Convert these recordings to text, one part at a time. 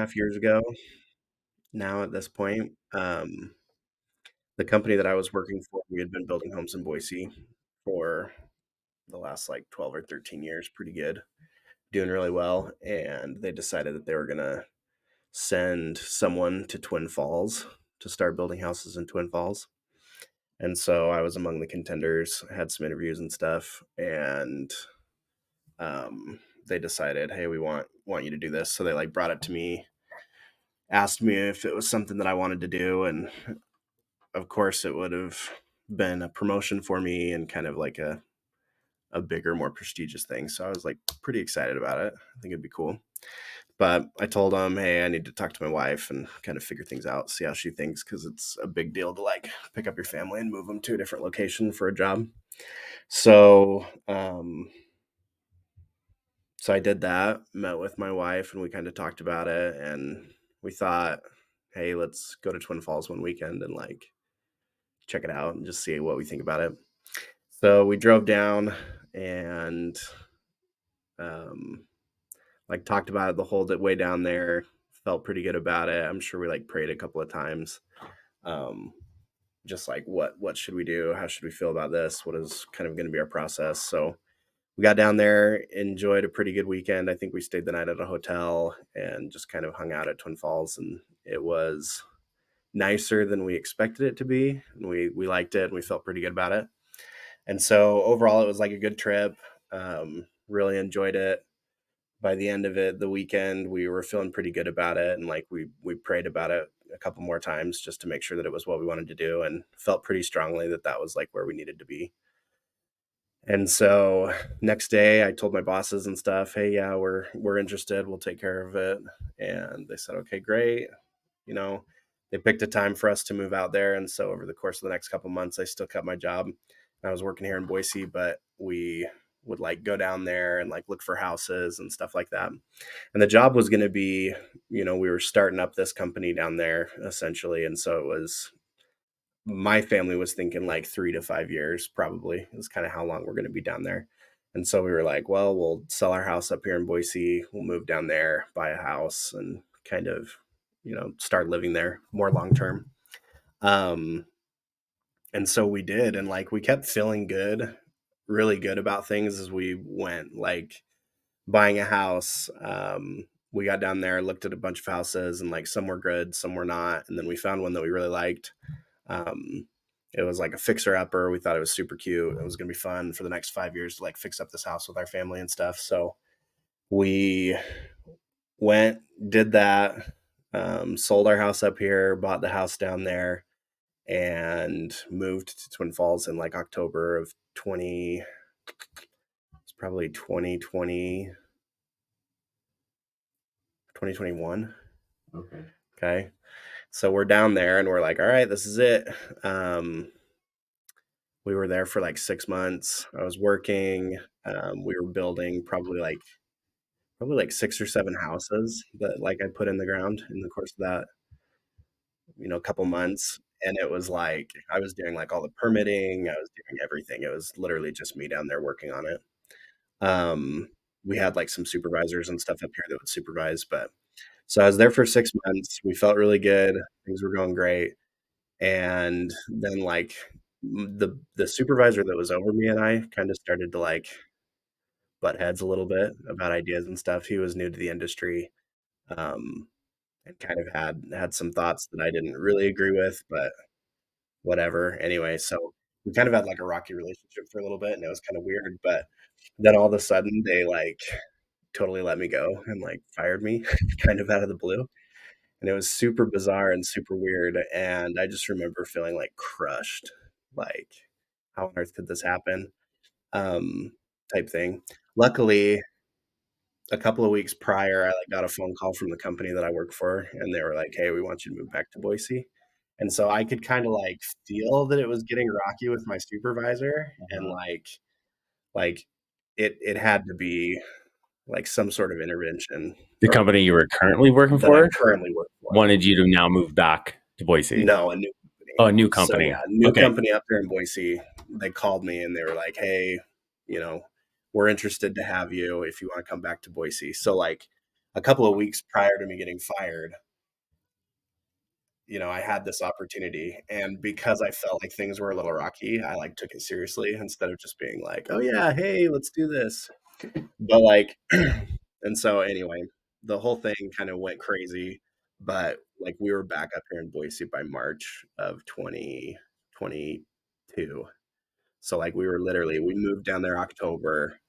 2.5 years ago now at this point. The company that I was working for, we had been building homes in Boise for the last like 12 or 13 years, pretty good, doing really well. And they decided that they were going to send someone to Twin Falls to start building houses in Twin Falls. And so I was among the contenders, had some interviews and stuff, and they decided, hey, we want you to do this. So they like brought it to me, asked me if it was something that I wanted to do, and of course it would have been a promotion for me and kind of like a bigger, more prestigious thing. So I was like pretty excited about it. I think it'd be cool. But I told them, hey, I need to talk to my wife and kind of figure things out, see how she thinks, because it's a big deal to like pick up your family and move them to a different location for a job. So, so I did that, met with my wife, and we kind of talked about it, and we thought, hey, let's go to Twin Falls one weekend and like check it out and just see what we think about it. So we drove down and like talked about it the whole way down there. Felt pretty good about it. I'm sure we like prayed a couple of times. Just like what should we do? How should we feel about this? What is kind of going to be our process? So we got down there, enjoyed a pretty good weekend. I think we stayed the night at a hotel and just kind of hung out at Twin Falls, and it was nicer than we expected it to be. And we liked it and we felt pretty good about it. And so overall, it was like a good trip. Really enjoyed it. By the end of it, the weekend, we were feeling pretty good about it, and like we prayed about it a couple more times just to make sure that it was what we wanted to do, and felt pretty strongly that that was like where we needed to be. And so next day, I told my bosses and stuff, hey, yeah, we're interested. We'll take care of it. And they said, okay, great. You know, they picked a time for us to move out there. And so over the course of the next couple months, I still kept my job. I was working here in Boise, but we would like go down there and like look for houses and stuff like that. And the job was going to be, you know, we were starting up this company down there essentially. And so it was, my family was thinking like 3 to 5 years, probably is kind of how long we're going to be down there. And so we were like, well, we'll sell our house up here in Boise. We'll move down there, buy a house, and kind of, you know, start living there more long term. Um, and so we did. And like we kept feeling good, really good about things as we went, like buying a house. We got down there, looked at a bunch of houses, and like some were good, some were not. And then we found one that we really liked. Um, it was like a fixer upper. We thought it was super cute. It was going to be fun for the next 5 years to like fix up this house with our family and stuff. So we went, did that, sold our house up here, bought the house down there, and moved to Twin Falls in like October of 20, it's probably 2020, 2021. Okay. So we're down there and we're like, all right, this is it. We were there for like 6 months. I was working. We were building probably like 6 or 7 houses that like I put in the ground in the course of that, you know, couple months. And it was like I was doing like all the permitting, I was doing everything. It was literally just me down there working on it. Um, we had like some supervisors and stuff up here that would supervise, but so I was there for 6 months. We felt really good. Things were going great. And then like the supervisor that was over me and I kind of started to like butt heads a little bit about ideas and stuff. He was new to the industry, um, and kind of had some thoughts that I didn't really agree with, but whatever. Anyway, so we kind of had like a rocky relationship for a little bit, and it was kind of weird. But then all of a sudden, they like totally let me go and like fired me, kind of out of the blue. And it was super bizarre and super weird. And I just remember feeling like crushed, like how on earth could this happen? Um, type thing. Luckily, a couple of weeks prior, I like got a phone call from the company that I work for, and they were like, "Hey, we want you to move back to Boise." And so I could kind of like feel that it was getting rocky with my supervisor, and like it had to be like some sort of intervention. The company you were currently working that I for currently work for wanted you to now move back to Boise. No, a new company. Oh, a new So company. yeah, new Okay. company up here in Boise. They called me and they were like, "Hey, you know, we're interested to have you if you want to come back to Boise." So like a couple of weeks prior to me getting fired, I had this opportunity, and because I felt like things were a little rocky, I, like, took it seriously instead of just being like, "Oh, yeah, hey, let's do this." But, like and so, anyway, the whole thing kinda went crazy, but, like, we were back up here in Boise by March of 2022. So, like, we moved down there October,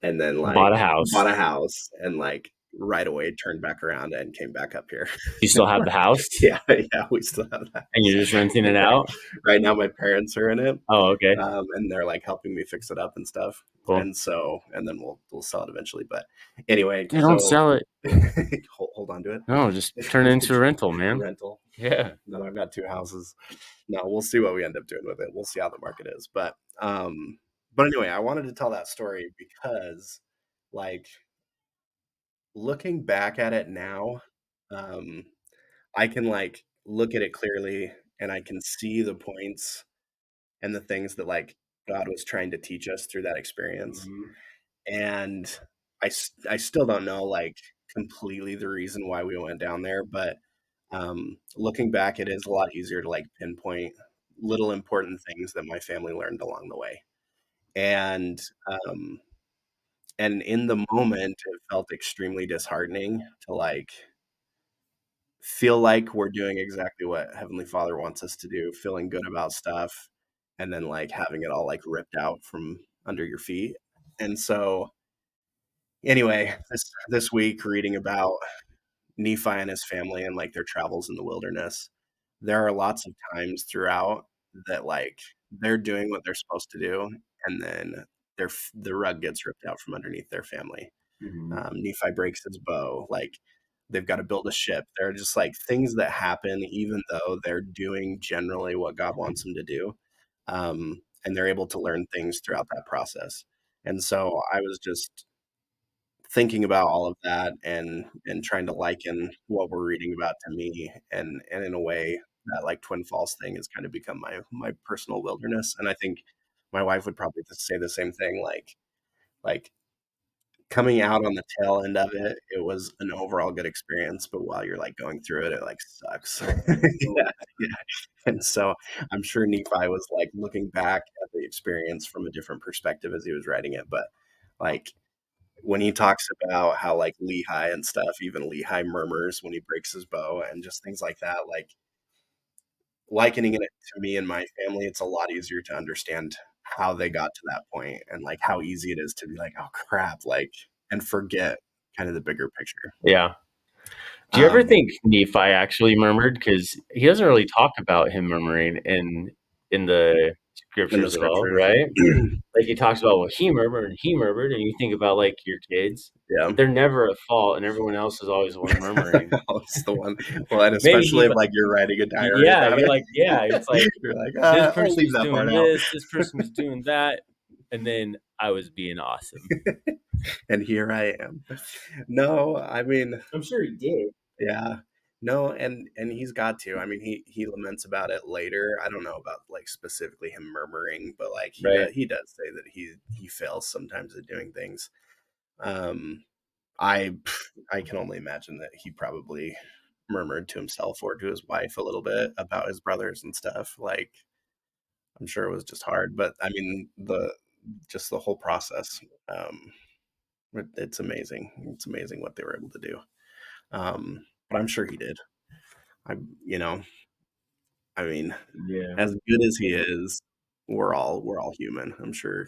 and then, Bought like, a house. bought a house and, like, right away turned back around and came back up here. You still have the house, Yeah, yeah, we still have that and house. you're just renting it Right out. right now, my parents are in it, Oh, okay, and they're, like, helping me fix it up and stuff, cool. and so and then we'll sell it eventually, but anyway, Dude, don't so sell it. hold on to No, just it. turn it into a rental, A man. rental. Yeah. Then I've got 2 houses. No, we'll see what we end up doing with it. We'll see how the market is, but anyway, I wanted to tell that story because, like, looking back at it now, um, I can, like, look at it clearly, and I can see the points and the things that, like, God was trying to teach us through that experience, Mhm. and I still don't know, like, completely the reason why we went down there, but, looking back, it is a lot easier to, like, pinpoint little important things that my family learned along the way, and, um and in the moment, it felt extremely disheartening to, like, feel like we're doing exactly what Heavenly Father wants us to do, feeling good about stuff, and then, like, having it all, like, ripped out from under your feet. And so, anyway, this week reading about Nephi and his family and, like, their travels in the wilderness, there are lots of times throughout that, like, they're doing what they're supposed to do, and then the rug gets ripped out from underneath their family. Mhm. Nephi breaks his bow. Like, they've got to build a ship. There are just like things that happen, even though they're doing generally what God wants them to do. And they're able to learn things throughout that process. And so I was just thinking about all of that and trying to liken what we're reading about to me, and in a way that, like, Twin Falls thing has kind of become my personal wilderness. And I think my wife would probably say the same thing. Like coming out on the tail end of it, it was an overall good experience, but while you're, like, going through it, it, like, sucks. Yeah, yeah, and so, I'm sure Nephi was, like, looking back at the experience from a different perspective as he was writing it, but, like, when he talks about how, like, Lehi and stuff, even Lehi murmurs when he breaks his bow and just things like that, like, likening it to me and my family, it's a lot easier to understand how they got to that point and, like, how easy it is to be like, "Oh, crap," like, and forget kind of the bigger picture. Yeah. Do you ever Um, think Nephi actually murmured? Because he doesn't really talk about him murmuring in the in the scriptures at all, scriptures. right? Like, he talks about, well, he murmured, and you think about, like, your kids, Yeah. they're never at fault, and everyone else is always the one murmuring. It's the one. Well, and Maybe especially he if, like, you're writing a diary yeah, about you're it. like, yeah, it's like, You're like, this I'll person leave was that doing part out." this person was doing that, and then I was being awesome. And here I am. No, I mean, I'm sure he did. yeah. No, and he's got to. I mean, he laments about it later. I don't know about, like, specifically him murmuring, but, like, Right. he does say that he fails sometimes at doing things. Um, I I can only imagine that he probably murmured to himself or to his wife a little bit about his brothers and stuff. Like, I'm sure it was just hard, but I mean, the whole process, it's amazing. It's amazing what they were able to do. But I'm sure he did. I, you know, I mean, Yeah. as good as he is, we're all human. I'm sure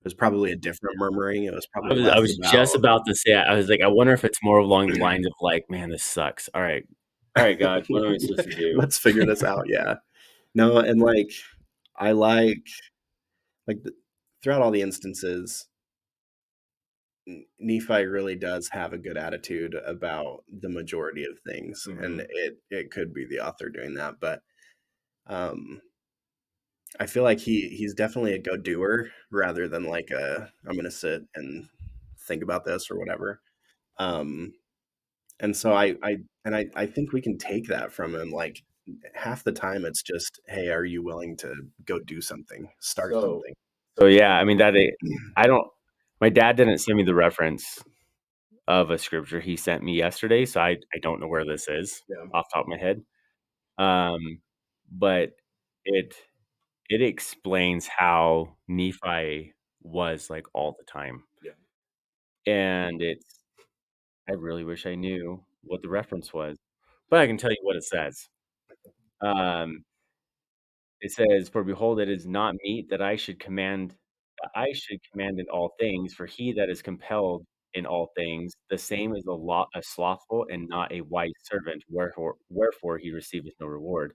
there's probably a different murmuring. It was I probably was I less was just about about to say, I was like, I wonder if it's more along the lines of like, "Man, this sucks. Alright, God, what am I supposed to do?" let's figure this out. Yeah. No, and like I like throughout all the instances, Nephi really does have a good attitude about the majority of things, and Mhm. it could be the author doing that, but um, I feel like he's definitely a go doer rather than like a I'm gonna sit and think about this or whatever. Um, and so I think we can take that from him. Like, half the time, it's just, hey, are you willing to go do something, start So something? so, yeah, I mean, I don't my dad didn't send me the reference, of a scripture he sent me yesterday, so I don't know where this is Yeah. off the top of my head. But it it explains how Nephi was like all the time. Yeah. And it's I really wish I knew what the reference was, but I can tell you what it says. Um, it says, "For behold, it is not meet that I should command in all things, for he that is compelled in all things, the same is a slothful and not a wise servant, wherefore he receiveth no reward.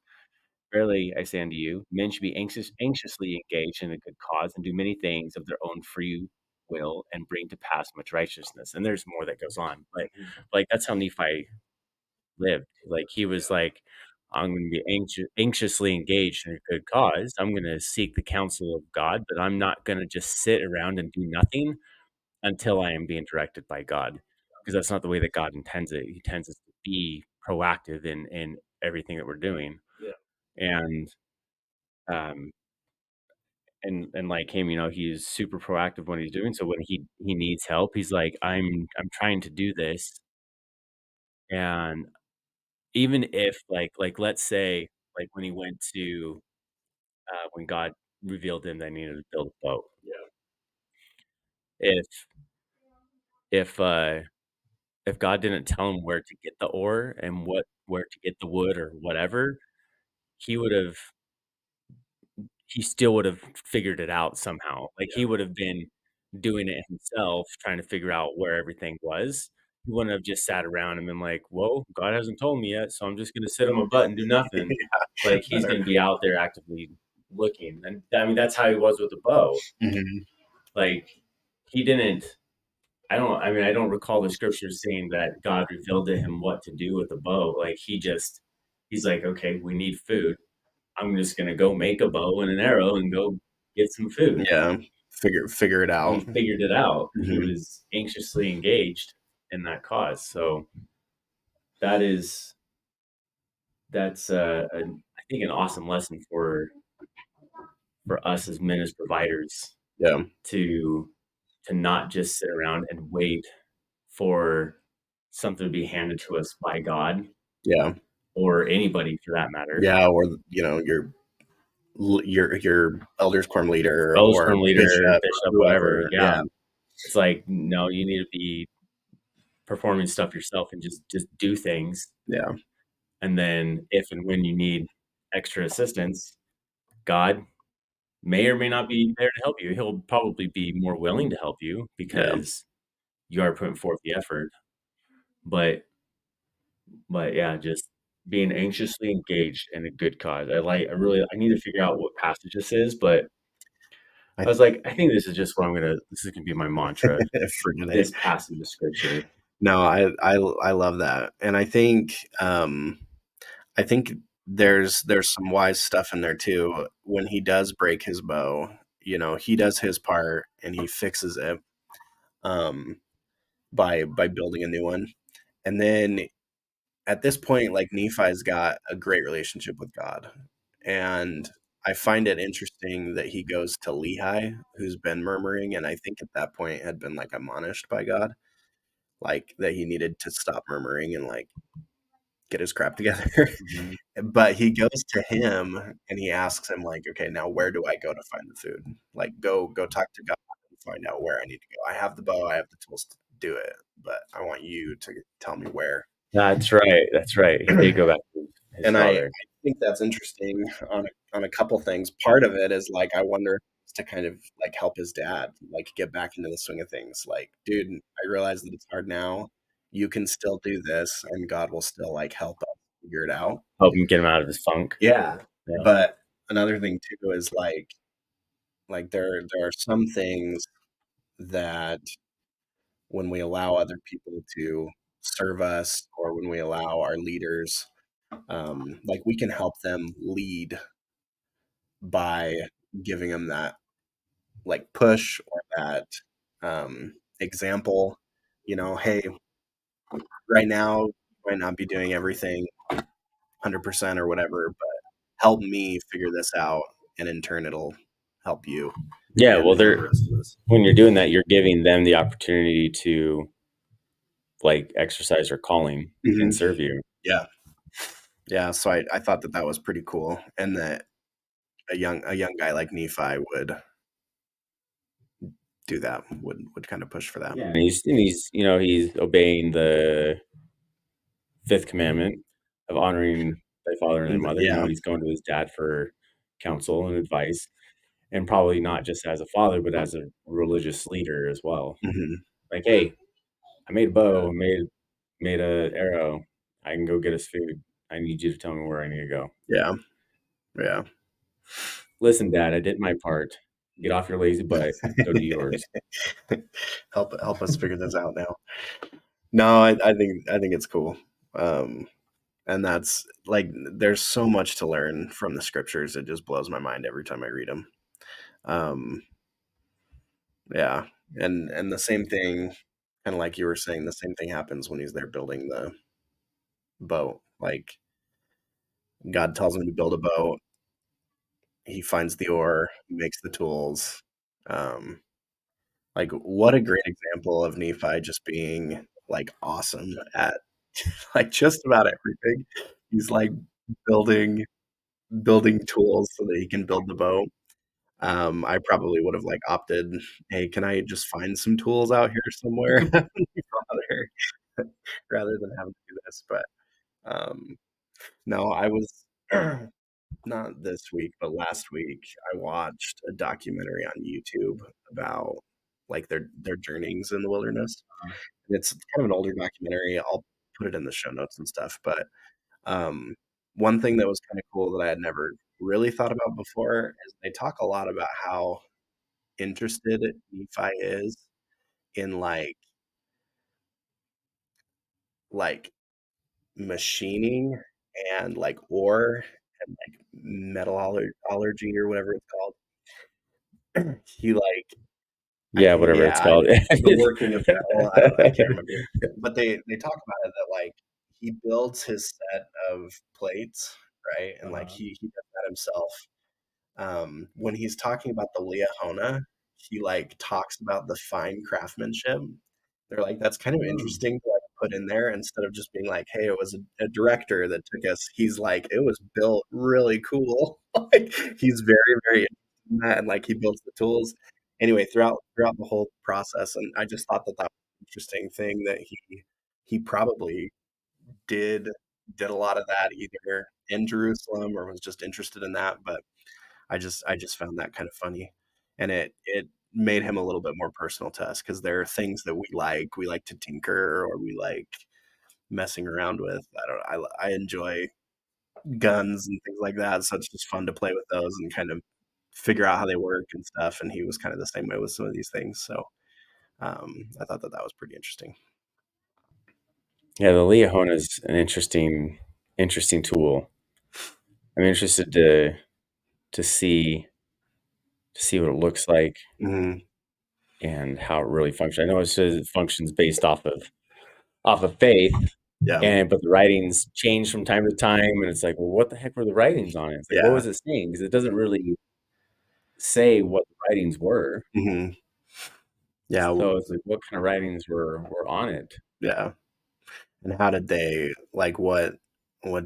Verily I say unto you, men should be anxiously engaged in a good cause, and do many things of their own free will, and bring to pass much righteousness." And there's more that goes on, but like that's how Nephi lived. Like he was like, I'm going to be anxiously engaged in a good cause. I'm going to seek the counsel of God, but I'm not going to just sit around and do nothing until I am being directed by God, because that's not the way that God intends it. He intends us to be proactive in everything that we're doing, Yeah. and um and like him, he's super proactive when he's doing so. When he needs help, he's like, I'm trying to do this, and even if let's say like when he went to when God revealed to him that he needed to build a boat. Yeah. If if uh if God didn't tell him where to get the ore and where to get the wood or whatever, he would have he still would have figured it out somehow. Like he Yeah. would have been doing it himself, trying to figure out where everything was. He wouldn't have just sat around and been like, "Well, God hasn't told me yet, so I'm just gonna sit on my butt and do nothing." Like he's Better. gonna be out there actively looking. And I mean that's how he was with the bow. Mhm. Like he didn't I don't recall the scriptures saying that God revealed to him what to do with the bow. Like he's like, "Okay, we need food. I'm just gonna go make a bow and an arrow and go get some food." Yeah. Figure it And he out. figured it out. He Mhm. was anxiously engaged in that cause. So that is that's I think an awesome lesson for us as men as providers Yeah. to not just sit around and wait for something to be handed to us by God Yeah. or anybody for that matter. Yeah. Or your elders quorum leader Elders or quorum leader, bishop or bishop, whatever. whoever. Yeah. Yeah. It's like, no, you need to be performing stuff yourself and just do things. Yeah. And then if and when you need extra assistance, God may or may not be there to help you. He'll probably be more willing to help you Yeah. because you are putting forth the effort. But yeah, just being anxiously engaged in a good cause. I need to figure out what passage this is, but I I was like, I think this is gonna be my mantra, for today. this passage of scripture. No, I love that, and I think there's some wise stuff in there too. When he does break his bow, he does his part and he fixes it um, by building a new one, and then at this point, like Nephi's got a great relationship with God, and I find it interesting that he goes to Lehi, who's been murmuring, and I think at that point had been like admonished by God, like that he needed to stop murmuring and like get his crap together. Mhm. But he goes to him and he asks him like, okay, now where do I go to find the food? Like go talk to God and find out where I need to go. I have the bow, I have the tools to do it, but I want you to tell me where. That's right. That's right. He did go back to his And I father. think that's interesting on a couple things. Part of it is like I wonder if it's to kind of like help his dad like get back into the swing of things. Like, dude, I realize that it's hard now. You can still do this, and God will still like help us figure it out. Help him get him out of his funk. Yeah, Yeah. but another thing too is like there are some things that when we allow other people to serve us or when we allow our leaders like we can help them lead by giving them that like push or that example, hey, right now you might not be doing everything 100% or whatever, but help me figure this out and in turn it'll help you Yeah, and well, help the rest of us. when you're doing that, you're giving them the opportunity to like exercise your calling and Mhm. serve you. Yeah. Yeah, so I thought that that was pretty cool, and that a young guy like Nephi would do that, would kinda push for that. Yeah, and he's he's obeying the fifth commandment of honoring thy father and thy And mother. yeah. He's going to his dad for counsel and advice, and probably not just as a father, but as a religious leader as well. Mhm. Like, hey, I made a bow, made a arrow. I can go get us food. I need you to tell me where I need to go. Yeah. Yeah. Listen, Dad, I did my part. Get off your lazy butt. Go do yours. Help us figure this out now. No, I think it's cool. Um, and that's like there's so much to learn from the scriptures. It just blows my mind every time I read them. Um, yeah, and the same thing, kind of like you were saying, the same thing happens when he's there building the boat. Like God tells him to build a boat. He finds the ore, makes the tools. Um, like what a great example of Nephi just being like awesome at like just about everything. He's like building building tools so that he can build the boat. I probably would have like opted, hey, can I just find some tools out here somewhere rather rather than having to do this? But no, I was not this week, but last week I watched a documentary on YouTube about like their journeyings in the wilderness. And it's kind of an older documentary. I'll put it in the show notes and stuff. But um, one thing that was kind of cool that I had never really thought about before is they talk a lot about how interested Nephi is in like machining and like ore and like metallurgy or whatever it's called. He like Yeah, whatever it's yeah, called. the working of metal. I don't know. I can't remember, but they talk about it that like he builds his set of plates, right, and like Uh-huh. he does that himself. When he's talking about the Liahona, he like talks about the fine craftsmanship. They're like, that's kind of Mm. interesting to like put in there instead of just being like, hey, it was a director that took us. He's like, it was built really cool. Like he's very, very interested in that and like he builds the tools. Anyway, throughout the whole process, and I just thought that that was an interesting thing that he probably did did a lot of that either in Jerusalem or was just interested in that, but I just found that kind of funny, and it made him a little bit more personal to us because there are things that we like. We like to tinker or we like messing around with. I don't know. I enjoy guns and things like that, so it's just fun to play with those and kind of figure out how they work and stuff. And he was kind of the same way with some of these things. So I thought that that was pretty interesting. Yeah, the Leahona is an interesting tool. I'm interested to see to see what it looks like Hmm. and how it really functions. I know it says it functions based off of faith, Yeah, and but the writings change from time to time, and it's like, well, what the heck were the writings on it? It's like, what yeah, was it saying? Because it doesn't really say what the writings were. hmm, yeah, So it's like, what kind of writings were on it? yeah. And how did they like what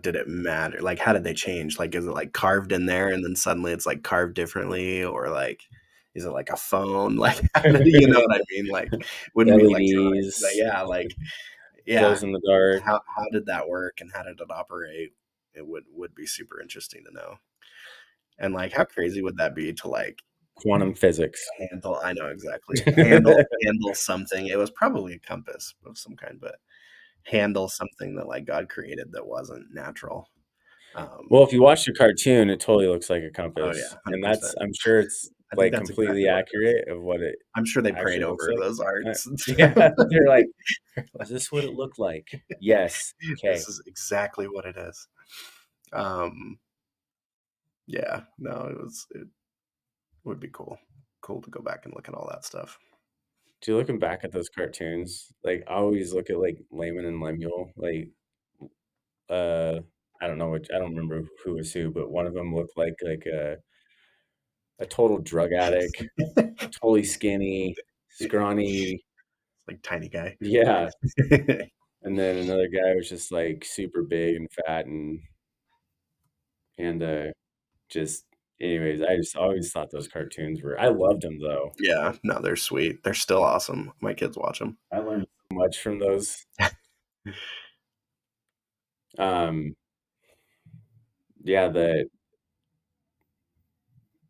did it matter? Like how did they change? Like is it like carved in there and then suddenly it's like carved differently or like is it like a phone? Like how did you know what I mean? Like wouldn't be electronic, but LEDs, yeah. glows in the dark, How did that work and how did it operate? It would be super interesting to know. And like how crazy would that be to like quantum physics. handle I know exactly. Handle something. It was probably a compass of some kind, but handle something that like God created that wasn't natural. Well, if you watch the cartoon, it totally looks like a Oh yeah, compass, and that's 100%. I'm sure it's, I think like, that's completely exactly what it is. accurate of what it I'm sure they prayed actually looks over like. those arts and Yeah, stuff. they're like, "Is this what it looked like?" "Yes." This "Okay." is exactly what it is. Um, yeah, no, it would be cool. Cool to go back and look at all that stuff. Dude, looking back at those cartoons, like, I always look at, like, Layman and Lemuel, like, uh, I don't remember who was who, but one of them looked like a total drug addict, totally skinny, scrawny. Like tiny guy. Yeah. and then another guy was just, like, super big and fat and just anyways, I just always thought those cartoons were I loved them, though. Yeah, no, they're sweet. They're still awesome. My kids watch them. I learned so much from those. Um, yeah, the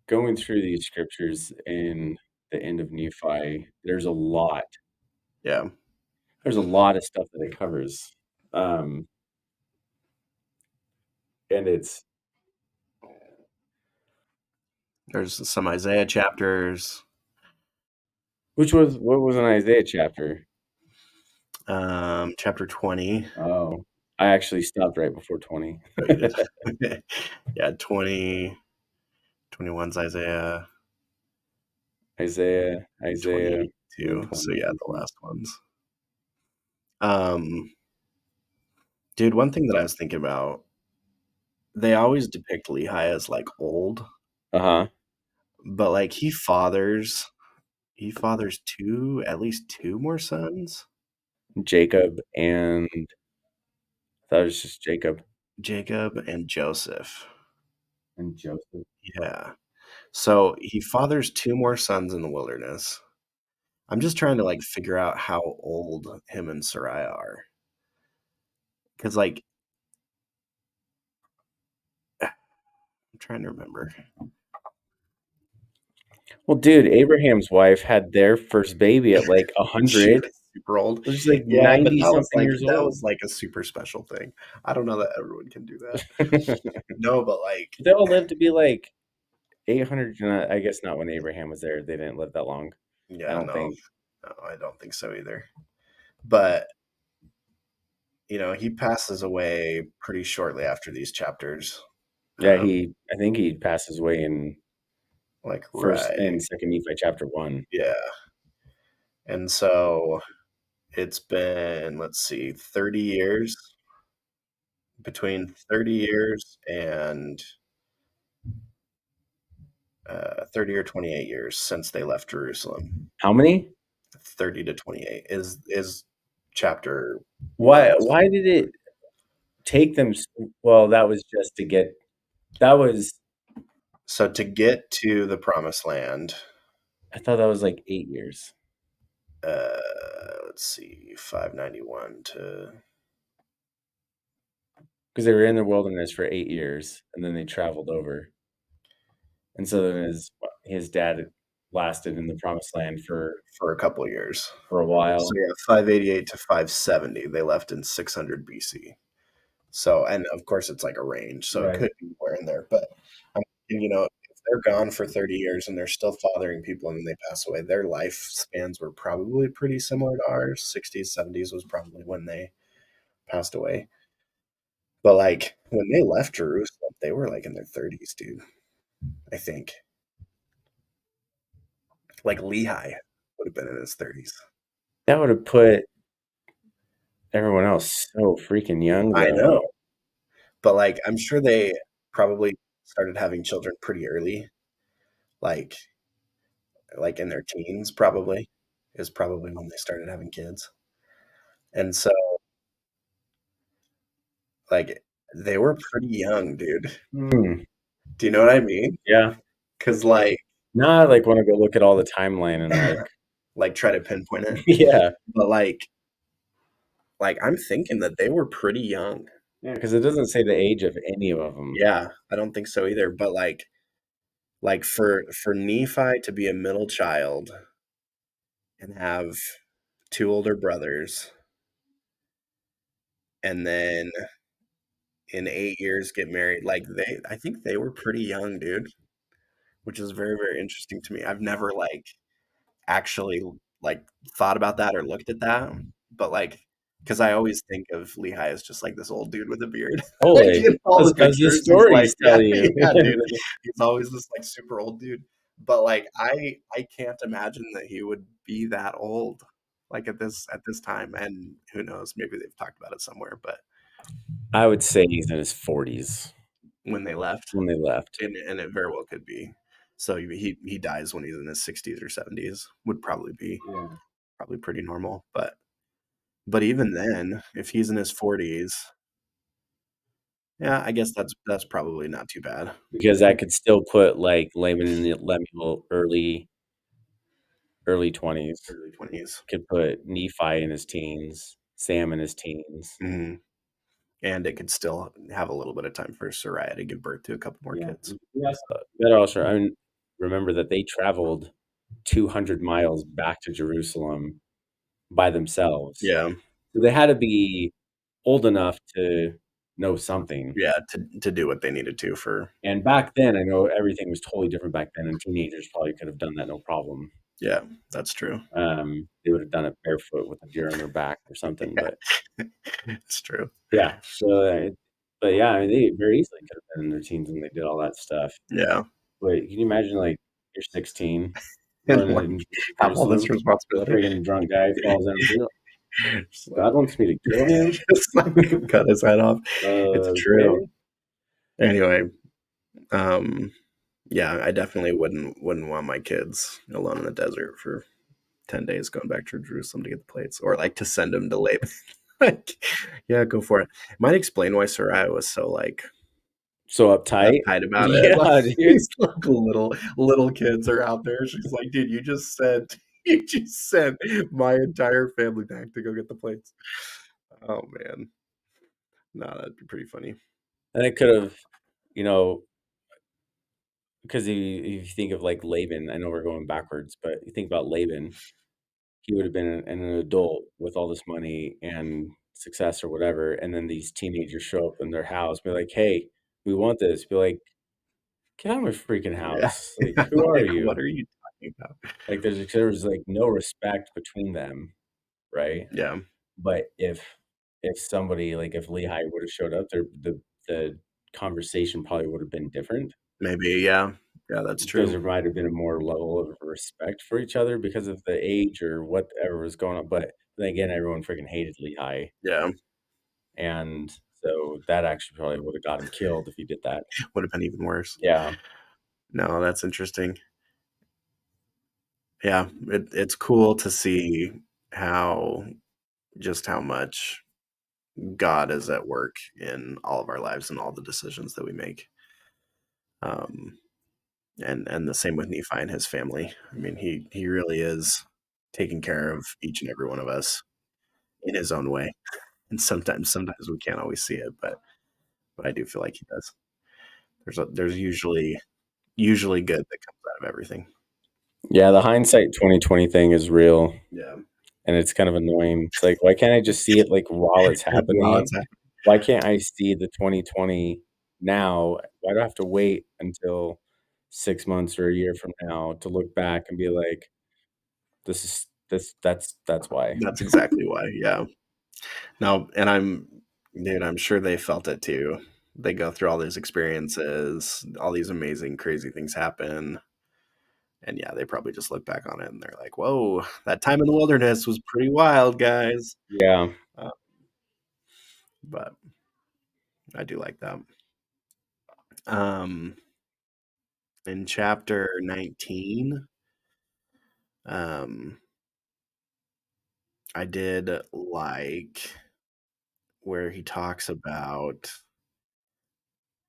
going through these scriptures in the end of Nephi, Yeah, there's a lot of stuff that it covers. Um, and it's there's some Isaiah chapters. what was an Isaiah chapter? Chapter 20. Oh, I actually stopped right before 20. Oh, you did. Yeah, 20, 21's Isaiah, Isaiah, and then 22. So 20 yeah, the something. last ones. Um, dude, one thing that I was thinking about, they always depict Lehi as like old, Uh-huh. but like he fathers at least two more sons. Jacob and I thought it was just Jacob Jacob and Joseph. and Joseph. Yeah. So he fathers two more sons in the wilderness. I'm just trying to like figure out how old him and Sariah are. Because like I'm trying to remember. Well, dude, Abraham's wife had their first baby at like She 100. was super old. So she's like Yeah, but 90 something years that old. was like a super special thing. I don't know that everyone can do that. No, but like They all lived to be like 800. I guess not when Abraham was there. They didn't live that long. I yeah, don't no, think. no, I don't think so either. But he passes away pretty shortly after these chapters. Yeah, Um, I think he passes away in like first right, and second Nephi chapter 1. yeah. And so it's been, let's see, 30 years, between 30 years and 30 or 28 years since they left Jerusalem. How many? 30 to 28 is chapter Why 1. why did it take them well, that was just to get that was So to get to the promised land, I thought that was like 8 years. let's see, 591 to 'Cause they were in the wilderness for 8 years, and then they traveled over. And so then his dad lasted in the promised land for a couple of years. for a So while. yeah, 588 to 570. They left in 600 BC. So, and of course, it's like a range, so it Right. could be where in there. But I'm thinking, if they're gone for 30 years and they're still fathering people and then they pass away, their lifespans were probably pretty similar to ours. 60s, 70s was probably when they passed away. But like when they left Jerusalem, they were like in their 30s, dude. I think like Lehi would have been in his 30s. That would have put everyone else so freaking young, I though. know, but like I'm sure they probably started having children pretty early, like in their teens probably is probably when they started having kids. And so like they were pretty young, dude. Hmm, Do you know what I mean? yeah. Cuz like Now I, like, wanna go look at all the timeline and, like try to pinpoint it. yeah. But like I'm thinking that they were pretty young. Yeah, because it doesn't say the age of any of them. Yeah, I don't think so either, but like for Nephi to be a middle child and have two older brothers and then in 8 years get married, like I think they were pretty young, dude, which is very, very interesting to me. I've never like actually like thought about that or looked at that, but like because I always think of Lehi as just like this old dude with a beard. Like Totally. in all That's the 'cause the pictures, he's like, stories yeah, tell you. yeah, dude. He's always this like super old dude. But like I can't imagine that he would be that old like at this time. And who knows, maybe they've talked about it somewhere, but I would say he's in his 40s when they left, when they left. and it very well could be. So he dies when he's in his 60s or 70s would probably be Yeah. probably pretty normal, but But even then, if he's in his 40s, yeah, I guess that's probably not too bad. because I could still put, like, Laban and Lemuel early 20s. Early 20s. Could put Nephi in his teens, Sam in his teens. Mhm. And it could still have a little bit of time for Sariah to give birth to a couple more Yeah, kids. yes, that also I mean, remember that they traveled 200 miles back to Jerusalem by themselves. Yeah. So they had to be old enough to know something. Yeah, to do what they needed to for And back then, I know everything was totally different back then, and teenagers probably could have done that no problem. yeah, that's true. They would have done it barefoot with a deer on their back or something, but Yeah. It's true. yeah, so, but yeah, I mean, they very easily could have been in their teens when they did all that stuff. Yeah. But can you imagine, like, you're 16, And, going like, to have all this Jerusalem, a responsibility. friggin' drunk guy falls down and says, Just like "God wants me to kill him?" just, like, cut his head off. It's true. Okay. Anyway, um, yeah, I definitely wouldn't want my kids alone in the desert for 10 days going back to Jerusalem to get the plates, or, like, to send them to Laban. Like, yeah, go for it. Might explain why Sarai was so, like, So uptight. uptight about it. Like, Yeah, dude. these like little kids are out there. She's like, dude, you just sent you just sent my entire family back to go get the plates. Oh man. No, that'd be pretty funny. And it could have, you know, because you think of, like, Laban, I know we're going backwards, but you think about Laban, he would have been an adult with all this money and success or whatever, and then these teenagers show up in their house, be like, "Hey, we want this." Be like, "Get out of my freaking Yeah. house. Like, who are Like, what you?" are you talking about? Like, there was, like, no respect between them, right? Yeah, But if somebody like, if Lehigh would've showed up, the conversation probably would have been different maybe, yeah. Yeah, that's because true. there might have been a more level of respect for each other because of the age or whatever was going on, but then again, everyone freaking hated Lehigh, Yeah, and so that actually probably would've got him killed if he did that. would have been even worse. Yeah. No, that's interesting. Yeah, it's cool to see how just how much God is at work in all of our lives and all the decisions that we make. Um, and the same with Nephi and his family. I mean, he really is taking care of each and every one of us in his own way. And sometimes we can't always see it, but I do feel like he does. There's usually good that comes out of everything. Yeah, the hindsight 2020 thing is real, Yeah. and it's kind of annoying. It's like, why can't I just see it, like, while it's While happening? it's happening. Why can't I see the 2020 now? Why do I have to wait until 6 months or a year from now to look back and be like, "This is that's why." That's exactly why. Yeah. No, and dude, I'm sure they felt it too. They go through all these experiences, all these amazing, crazy things happen. And yeah, they probably just look back on it and they're like, whoa, that time in the wilderness was pretty wild, guys. Yeah. Uh, but I do like that. Um, in chapter 19, um, I did like where he talks about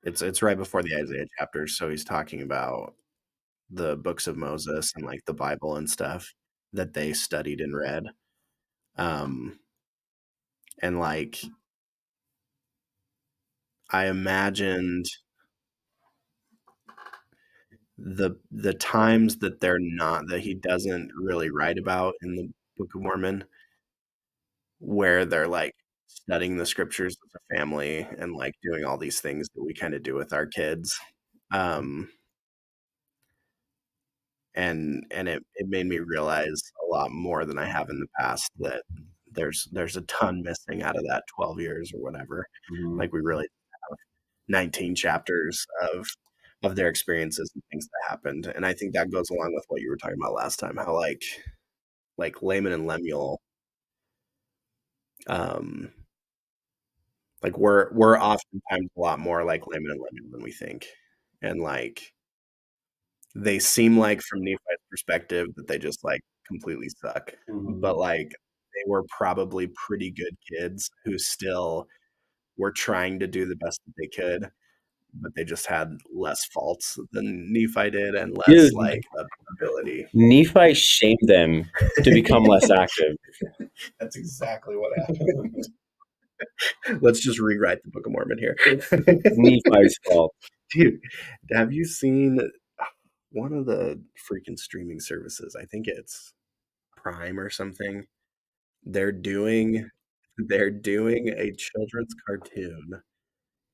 it's right before the Isaiah chapters, so he's talking about the books of Moses and like the Bible and stuff that they studied and read. Um, and like I imagined the times that they're not that he doesn't really write about in the Book of Mormon, where they're like studying the scriptures as a family and like doing all these things that we kind of do with our kids. Um, and it made me realize a lot more than I have in the past that there's a ton missing out of that 12 years or whatever. Mhm. Like we really have 19 chapters of their experiences and things that happened. And I think that goes along with what you were talking about last time, how like Laman and Lemuel, um, like we're oftentimes a lot more like Laman and Lemuel than we think. And like they seem like from Nephi's perspective that they just like completely suck. Mhm. But like they were probably pretty good kids who still were trying to do the best that they could, but they just had less faults than Nephi did and less, Dude, like, ability. Nephi shamed them to become less active. That's exactly what happened. Let's just rewrite the Book of Mormon here. Nephi's fault. Dude, have you seen one of the freaking streaming services? I think it's Prime or something. They're doing they're doing a children's cartoon,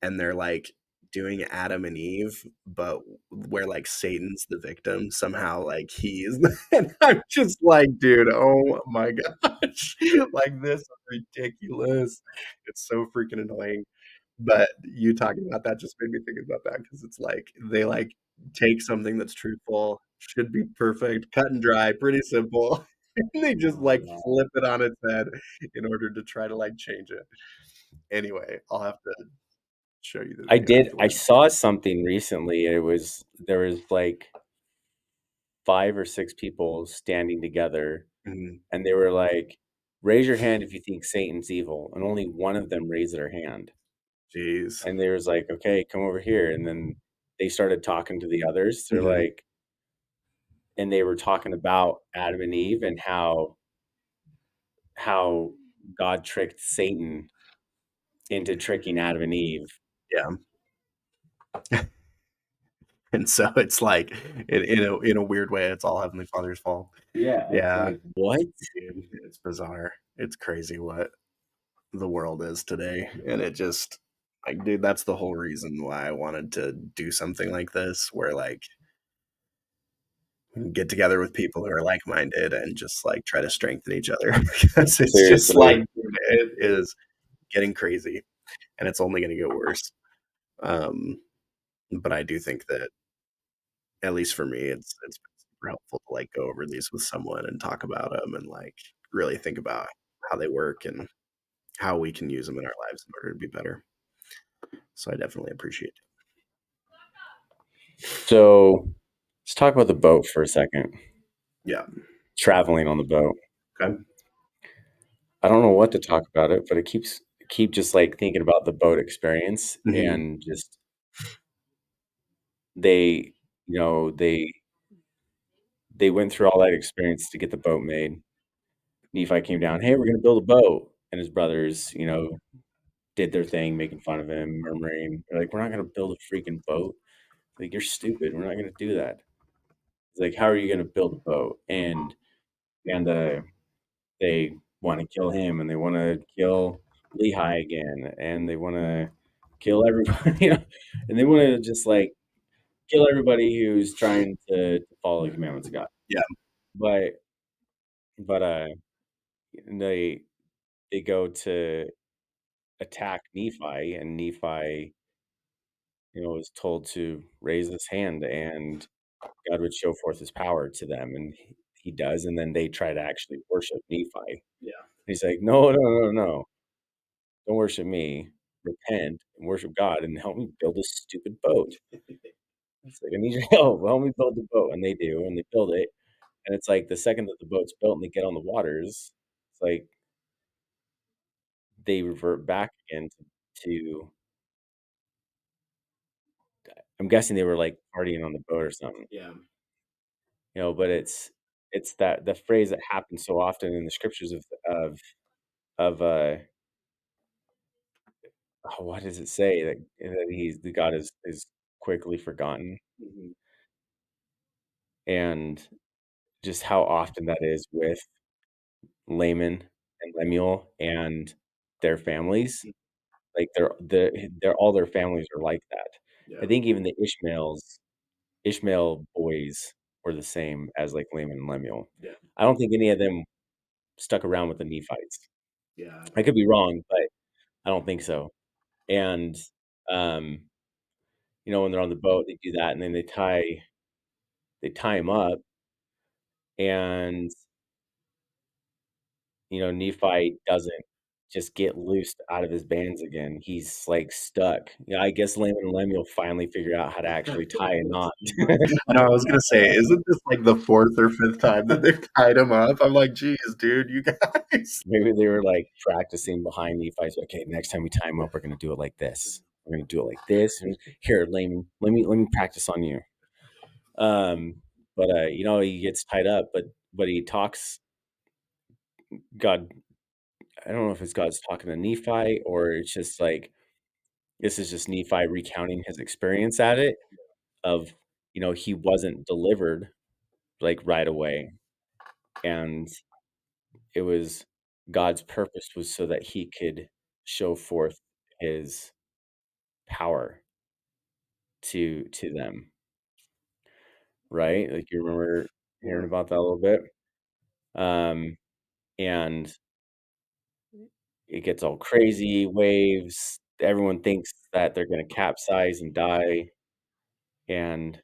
and they're, like, doing Adam and Eve, but where, like, Satan's the victim, somehow, like, he's and I'm just like, "Dude, oh my gosh." Like, this is ridiculous. It's so freaking annoying. But you talking about that just made me think about that because it's like they, like, take something that's truthful, should be perfect, cut and dry, pretty simple, and they just, like, flip it on its head in order to try to, like, change it. Anyway, I'll have to show you the I video did. I afterwards. saw something recently. There was like 5 or 6 people standing together, Mhm. and they were like, "Raise your hand if you think Satan's evil," and only one of them raised their hand. Jeez. And they was like, "Okay, come over here." And then they started talking to the others. They're Mhm. like, and they were talking about Adam and Eve and how God tricked Satan into tricking Adam and Eve. Yeah. And so it's like in a weird way, it's all Heavenly Father's fault. Yeah, it's Yeah, like, what? dude, it's bizarre. It's crazy what the world is today, and it just like, dude, that's the whole reason why I wanted to do something like this, where, like, get together with people who are like-minded and just, like, try to strengthen each other because it's just like, Seriously. dude, it is getting crazy, and it's only gonna get worse. Um, but I do think that, at least for me, it's been super helpful to, like, go over these with someone and talk about them and, like, really think about how they work and how we can use them in our lives in order to be better. So I definitely appreciate it. So let's talk about the boat for a second. Yeah. Traveling on the boat. Okay. I don't know what to talk about it, but keep just like thinking about the boat experience Mhm. and just they, you know, they went through all that experience to get the boat made. Nephi came down, "Hey, we're gonna build a boat," and his brothers, did their thing, making fun of him, murmuring. They're like, "We're not gonna build a freaking boat. Like, you're stupid. We're not gonna do that." It's like, "How are you gonna build a boat?" And they want to kill him, and they want to kill Lehi again, and they want to kill everybody, and they want to just like kill everybody who's trying to follow the commandments of God. Yeah. But but they they go to attack Nephi, and Nephi, is told to raise his hand, and God would show forth His power to them, and he does, and then they try to actually worship Nephi. Yeah. He's like, "No, no, no, no! Don't worship me. Repent and worship God, and help me build this stupid boat." It's like, "I need your help. Help me build the boat," and they do, and they build it, and it's like the second that the boat's built and they get on the waters, it's like they revert back again to I'm guessing they were, like, partying on the boat or something, Yeah. but it's that the phrase that happens so often in the scriptures of oh, what does it say? That the God is quickly forgotten, Mhm. and just how often that is with Laman and Lemuel and their families. Like, they're all their families are like that. I Yeah. think even the Ishmael boys were the same as, like, Laman and Lemuel. Yeah. I don't think any of them stuck around with the Nephites. Yeah. I could be wrong, but I don't think so. And, um, when they're on the boat, they do that, and then they tie him up, and, Nephi doesn't. just get loosed out of his bands again. He's, like, stuck. I guess Laman and Lemuel finally figured out how to actually tie a knot. I know, I was gonna say, isn't this like the fourth or fifth time that they've tied him up? I'm like, geez, dude, you guys. Maybe they were, like, practicing behind Nephi's, "Okay, next time we tie him up, we're gonna do it like this. We're gonna do it like this, and here, Laman, let me practice on you." Um, but, he gets tied up, but he talks God I don't know if it's God's talking to Nephi or it's just, like, this is just Nephi recounting his experience at it of, he wasn't delivered, like, right away, and it was God's purpose was so that he could show forth his power to them, right? Like, you remember hearing about that a little bit? Um, and it gets all crazy, waves, everyone thinks that they're gonna capsize and die, and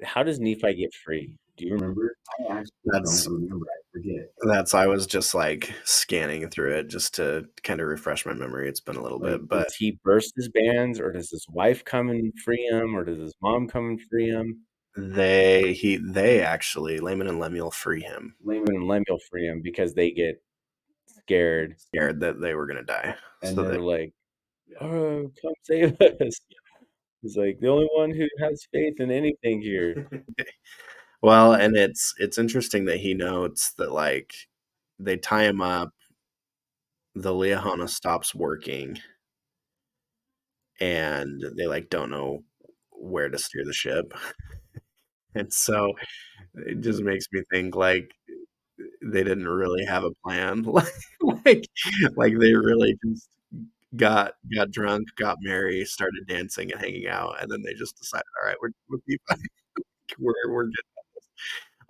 how does Nephi get free? Do you remember? I actually don't That's remember, I forget. I was just like scanning through it just to kind of refresh my memory. It's been a little Like, bit, but does he burst his bands, or does his wife come and free him, or does his mom come and free him? they actually Laman and Lemuel free him, Laman and Lemuel free him because they get scared, scared that they were gonna die. and So they they're like, "Oh, come save us." He's like, "The only one who has faith in anything here." well, and it's interesting that he notes that like they tie him up, the Liahona stops working, and they like don't know where to steer the ship. And so it just makes me think like they didn't really have a plan. Like like they really just got drunk, got married, started dancing and hanging out, and then they just decided, all right, we're we're good.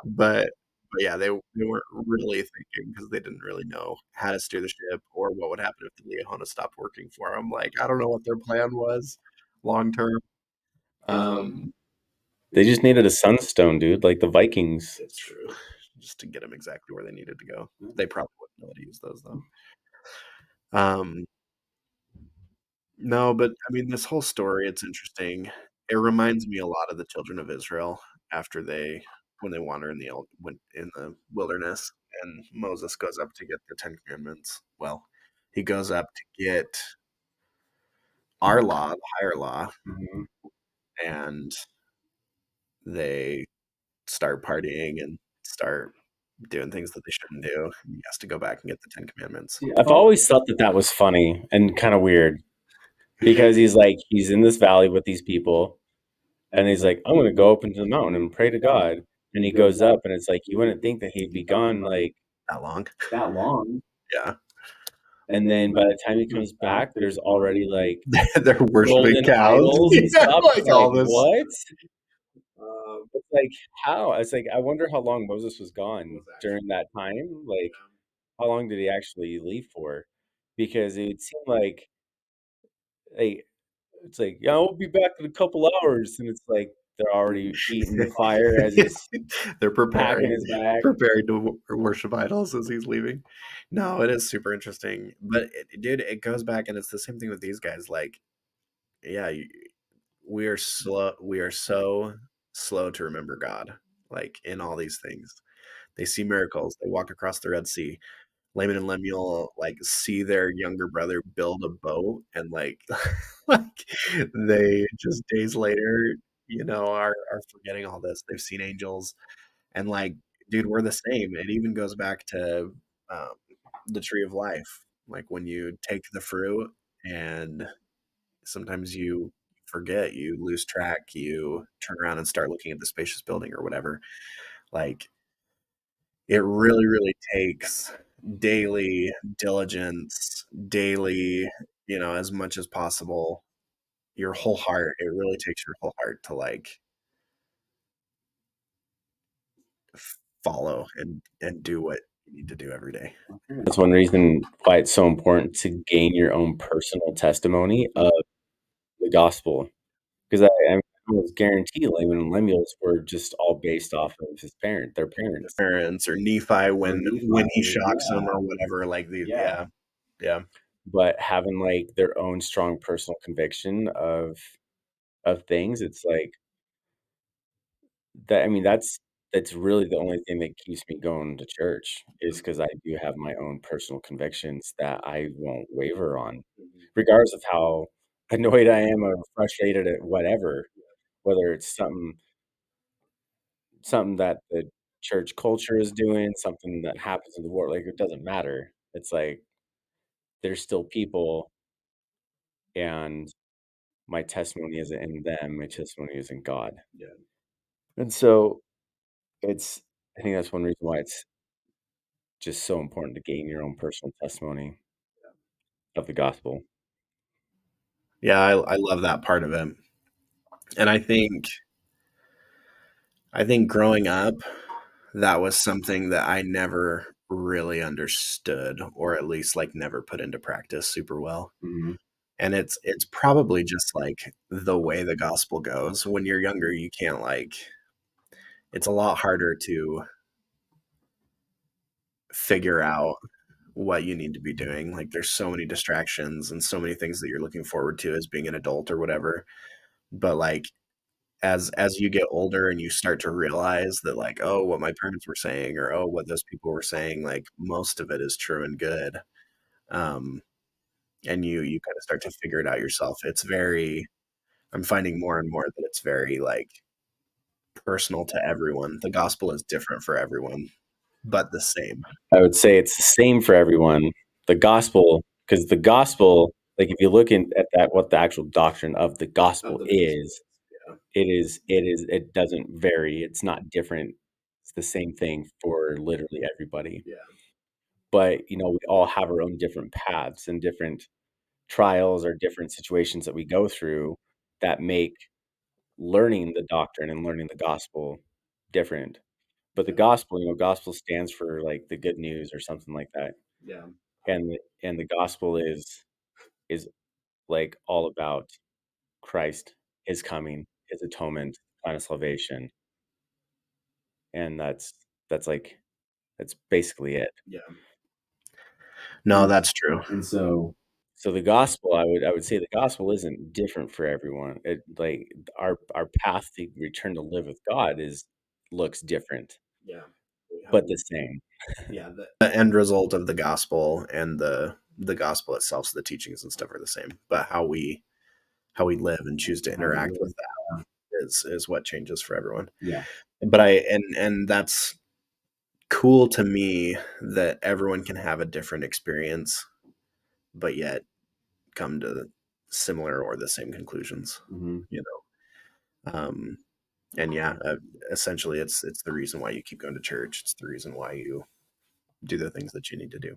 But yeah, they weren't really thinking because they didn't really know how to steer the ship or what would happen if the Leahona stopped working for them. Like I don't know what their plan was long term. Um, They just needed a sunstone, dude, like the Vikings. it's true, just to get them exactly where they needed to go. They probably wouldn't know how to use those though. Um, no, but I mean, this whole story, it's interesting. It reminds me a lot of the children of Israel after they when they wander in in the wilderness, and Moses goes up to get the Ten Commandments. Well, he goes up to get our law, the higher law, Mhm. and they start partying and start doing things that they shouldn't do. He has to go back and get the Ten Commandments. See, I've always thought that that was funny and kinda weird because he's in this valley with these people, and he's like, "I'm gonna go up into the mountain and pray to God," and he goes up, and it's like, you wouldn't think that he'd be gone, like, That long? that long, Yeah. and then by the time he comes back, there's already, like, They're worshiping golden cows. idols and Yeah, stuff. It's like like, all this. "What?" It's like, how? It's like, I wonder how long Moses was gone during that time, like, how long did he actually leave for? Because it seemed like it's like, "Yeah, I'll be back in a couple hours," and it's like, they're already eating the fire as he's They're packing preparing his bag. preparing to worship idols as he's leaving. No, it is super interesting, but dude, it goes back, and it's the same thing with these guys. Like, yeah, we are slow. We are so slow to remember God. Like in all these things, they see miracles. They walk across the Red Sea. Laman and Lemuel like see their younger brother build a boat, and like like they just days later, are forgetting all this. They've seen angels, and like, dude, we're the same. It even goes back to um, the tree of life. Like when you take the fruit, and sometimes you forget, you lose track, you turn around and start looking at the spacious building or whatever. Like it really, really takes daily diligence, daily, as much as possible, your whole heart. It really takes your whole heart to like follow and do what you need to do every day. That's one reason why it's so important to gain your own personal testimony of the gospel, 'cause I almost guarantee Laman and Lemuel's were just all based off of their The parents. parents or Nephi Or when Nephi, he shocks them yeah, or whatever, like the yeah. yeah. Yeah. but having, like, their own strong personal conviction of things, it's like that I mean, that's really the only thing that keeps me going to church is because I do have my own personal convictions that I won't waver on, Mhm. regardless of how annoyed I am or frustrated at whatever, whether it's something that the church culture is doing, something that happens in the world, like, it doesn't matter. It's like, there's still people, and my testimony isn't in them, my testimony is in God. Yeah. And so, it's I think that's one reason why it's just so important to gain your own personal testimony of the gospel. Yeah, I love that part of it. And I think growing up, that was something that I never really understood, or at least like never put into practice super well. Mhm. And it's probably just like the way the gospel goes. When you're younger, you can't like it's a lot harder to figure out what you need to be doing. Like there's so many distractions and so many things that you're looking forward to as being an adult or whatever. But like as you get older and you start to realize that like, oh, what my parents were saying or oh, what those people were saying, like most of it is true and good. Um, and you kind of start to figure it out yourself. It's very I'm finding more and more that it's very like personal to everyone. The gospel is different for everyone, but the same. I would say it's the same for everyone. The gospel, because the gospel, like, if you look at that what the actual doctrine of the Of gospel the gospel is, is. it doesn't vary, it's not different. It's the same thing for literally everybody. Yeah. But, we all have our own different paths and different trials or different situations that we go through that make learning the doctrine and learning the gospel different. But the Yeah. gospel, gospel stands for, like, the good news or something like that. Yeah. And the gospel is, like, all about Christ, his coming, his atonement, final salvation, and that's basically it. Yeah. No, And that's true. and so the gospel, I would say the gospel isn't different for everyone. It like, our path to return to live with God looks different, Yeah. How but the we same. yeah, the end result of the gospel and the gospel itself, so the teachings and stuff are the same, but how we live and choose to How we interact live. with that is what changes for everyone. Yeah. But I and that's cool to me that everyone can have a different experience, but yet come to similar or the same conclusions. Mhm. You and yeah, essentially, it's the reason why you keep going to church. It's the reason why you do the things that you need to do.